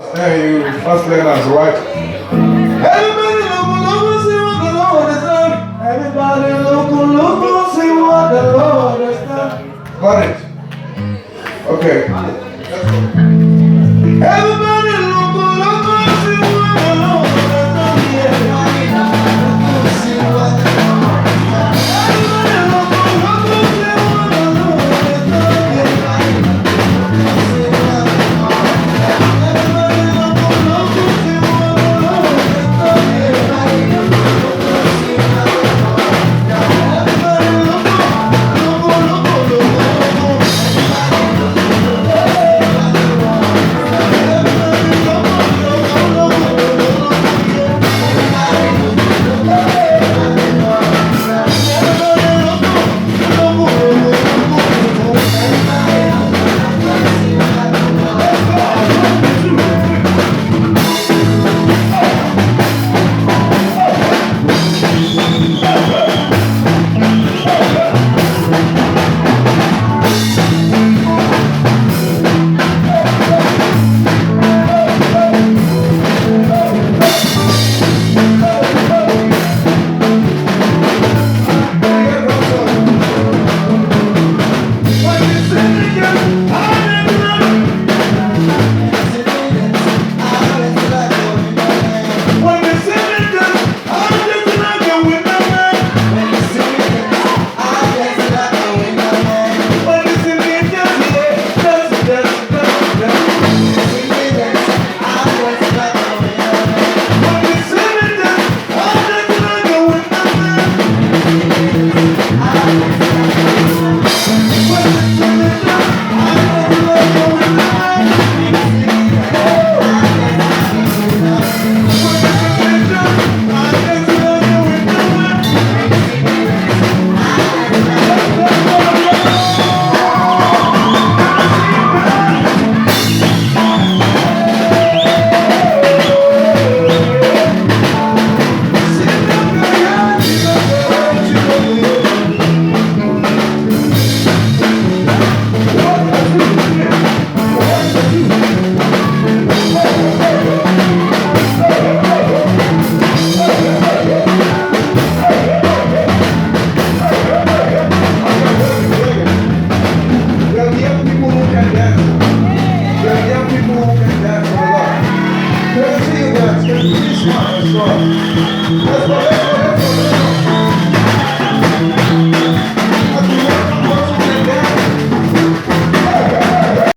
Hey, you first leg us, right? Everybody look, see what the Lord has done. Everybody look, see what the Lord has done. Got it. Okay. Let's go. Everybody look, see what the Lord has done. Yeah. See what the Lord has done. Everybody look, see what the Lord has done. Yeah. See what the Lord has done. Let's go.